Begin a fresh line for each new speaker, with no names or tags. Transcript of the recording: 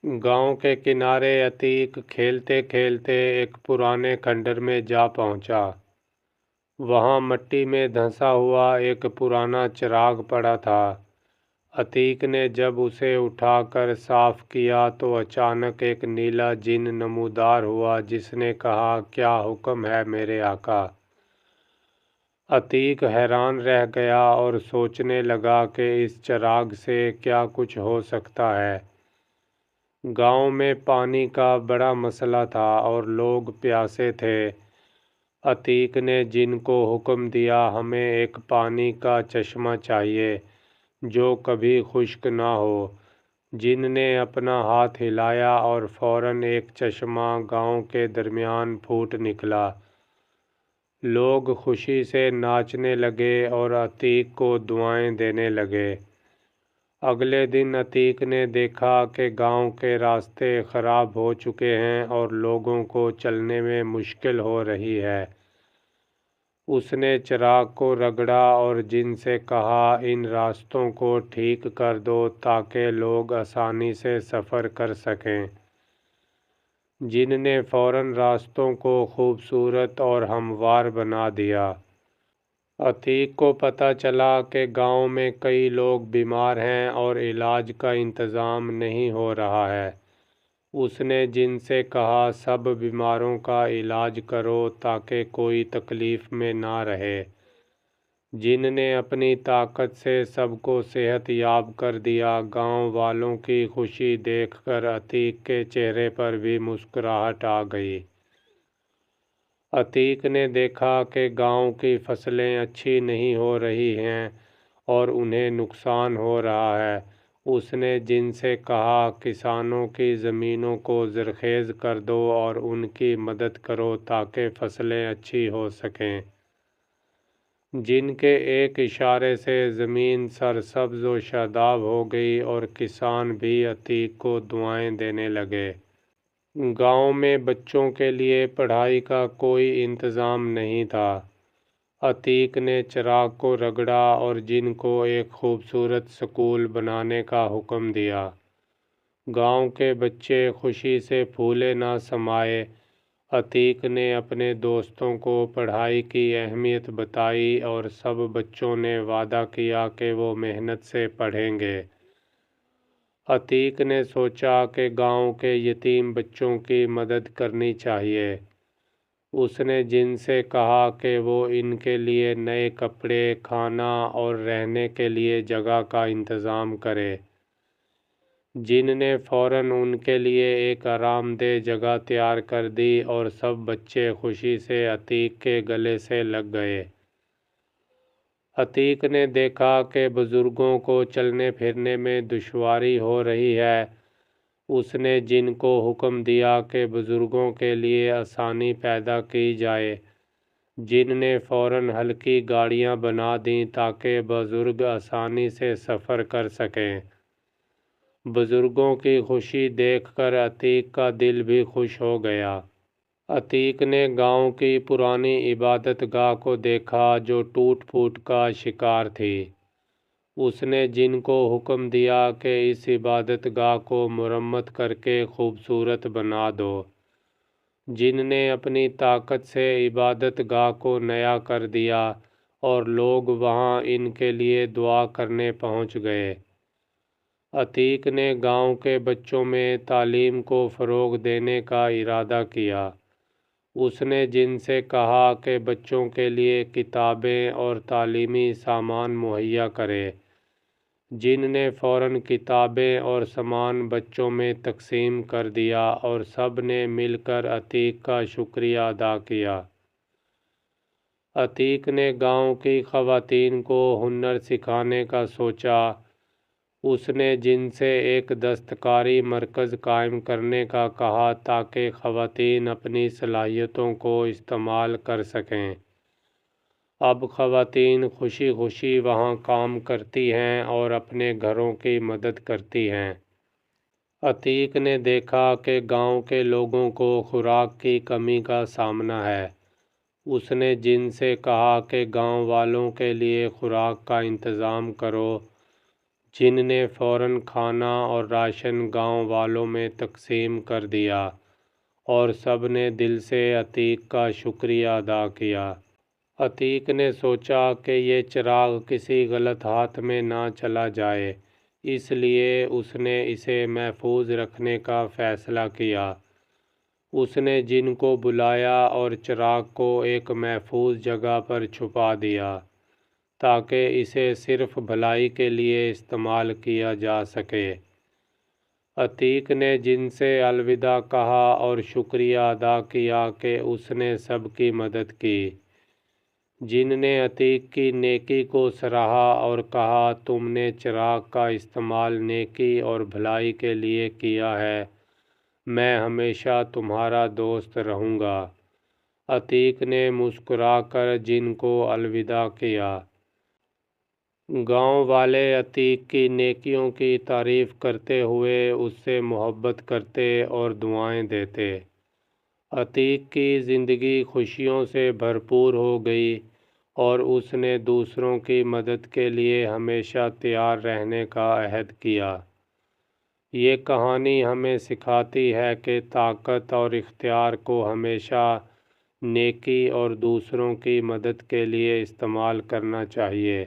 गांव के किनारे अतीक खेलते खेलते एक पुराने खंडर में जा पहुंचा। वहां मिट्टी में धंसा हुआ एक पुराना चिराग पड़ा था। अतीक ने जब उसे उठाकर साफ किया तो अचानक एक नीला जिन नमूदार हुआ, जिसने कहा, क्या हुक्म है मेरे आका। अतीक हैरान रह गया और सोचने लगा कि इस चिराग से क्या कुछ हो सकता है। गांव में पानी का बड़ा मसला था और लोग प्यासे थे। अतीक ने जिन को हुक्म दिया, हमें एक पानी का चश्मा चाहिए जो कभी खुश्क ना हो। जिन ने अपना हाथ हिलाया और फौरन एक चश्मा गांव के दरमियान फूट निकला। लोग खुशी से नाचने लगे और अतीक को दुआएं देने लगे। अगले दिन अतीक ने देखा कि गांव के रास्ते खराब हो चुके हैं और लोगों को चलने में मुश्किल हो रही है। उसने चिराग को रगड़ा और जिन से कहा, इन रास्तों को ठीक कर दो ताकि लोग आसानी से सफ़र कर सकें। जिन ने फौरन रास्तों को खूबसूरत और हमवार बना दिया। अतीक को पता चला कि गांव में कई लोग बीमार हैं और इलाज का इंतज़ाम नहीं हो रहा है। उसने जिन से कहा, सब बीमारों का इलाज करो ताकि कोई तकलीफ़ में ना रहे। जिन ने अपनी ताकत से सबको सेहत याब कर दिया। गांव वालों की खुशी देखकर अतीक के चेहरे पर भी मुस्कुराहट आ गई। अतीक ने देखा कि गांव की फसलें अच्छी नहीं हो रही हैं और उन्हें नुकसान हो रहा है। उसने जिन से कहा, किसानों की ज़मीनों को ज़रख़ेज़ कर दो और उनकी मदद करो ताकि फसलें अच्छी हो सकें। जिनके एक इशारे से ज़मीन सरसब्ज़ व शादाब हो गई और किसान भी अतीक को दुआएं देने लगे। गांव में बच्चों के लिए पढ़ाई का कोई इंतज़ाम नहीं था। अतीक ने चिराग को रगड़ा और जिन को एक खूबसूरत स्कूल बनाने का हुक्म दिया। गांव के बच्चे खुशी से फूले ना समाये। अतीक ने अपने दोस्तों को पढ़ाई की अहमियत बताई और सब बच्चों ने वादा किया कि वो मेहनत से पढ़ेंगे। अतीक ने सोचा कि गांव के यतीम बच्चों की मदद करनी चाहिए। उसने जिन से कहा कि वो इनके लिए नए कपड़े, खाना और रहने के लिए जगह का इंतज़ाम करे। जिन ने फ़ौरन उनके लिए एक आरामदेह जगह तैयार कर दी और सब बच्चे खुशी से अतीक के गले से लग गए। अतीक ने देखा कि बुज़ुर्गों को चलने फिरने में दुश्वारी हो रही है। उसने जिन को हुक्म दिया कि बुज़ुर्गों के लिए आसानी पैदा की जाए। जिन ने फ़ौरन हल्की गाड़ियां बना दीं ताकि बुज़ुर्ग आसानी से सफ़र कर सकें। बुज़ुर्गों की खुशी देखकर अतीक का दिल भी खुश हो गया। अतीक ने गांव की पुरानी इबादत गाह को देखा जो टूट फूट का शिकार थी। उसने जिन को हुक्म दिया कि इस इबादत गाह को मुरम्मत करके खूबसूरत बना दो। जिन ने अपनी ताकत से इबादत गाह को नया कर दिया और लोग वहां इनके लिए दुआ करने पहुंच गए। अतीक ने गांव के बच्चों में तालीम को फ़रोग़ देने का इरादा किया। उसने जिन से कहा कि बच्चों के लिए किताबें और तालीमी सामान मुहैया करे। जिन ने फ़ौरन किताबें और सामान बच्चों में तकसीम कर दिया और सब ने मिलकर अतीक का शुक्रिया अदा किया। अतीक ने गांव की ख़वातीन को हुनर सिखाने का सोचा। उसने जिन से एक दस्तकारी मरकज़ कायम करने का कहा ताकि ख़वातीन अपनी सलाहियतों को इस्तेमाल कर सकें। अब ख़वातीन खुशी खुशी वहाँ काम करती हैं और अपने घरों की मदद करती हैं। अतीक ने देखा कि गांव के लोगों को खुराक की कमी का सामना है। उसने जिन से कहा कि गांव वालों के लिए खुराक का इंतज़ाम करो। جن نے فوراً کھانا اور راشن گاؤں والوں میں تقسیم کر دیا اور سب نے دل سے عتیق کا شکریہ ادا کیا۔ عتیق نے سوچا کہ یہ چراغ کسی غلط ہاتھ میں نہ چلا جائے، اس لیے اس نے اسے محفوظ رکھنے کا فیصلہ کیا۔ اس نے جن کو بلایا اور چراغ کو ایک محفوظ جگہ پر چھپا دیا تاکہ اسے صرف بھلائی کے لیے استعمال کیا جا سکے۔ عتیق نے جن سے الوداع کہا اور شکریہ ادا کیا کہ اس نے سب کی مدد کی۔ جن نے عتیق کی نیکی کو سراہا اور کہا، تم نے چراغ کا استعمال نیکی اور بھلائی کے لیے کیا ہے، میں ہمیشہ تمہارا دوست رہوں گا۔ عتیق نے مسکرا کر جن کو الوداع کیا۔ گاؤں والے عتیق کی نیکیوں کی تعریف کرتے ہوئے اس سے محبت کرتے اور دعائیں دیتے۔ عتیق کی زندگی خوشیوں سے بھرپور ہو گئی اور اس نے دوسروں کی مدد کے لیے ہمیشہ تیار رہنے کا عہد کیا۔ یہ کہانی ہمیں سکھاتی ہے کہ طاقت اور اختیار کو ہمیشہ نیکی اور دوسروں کی مدد کے لیے استعمال کرنا چاہیے۔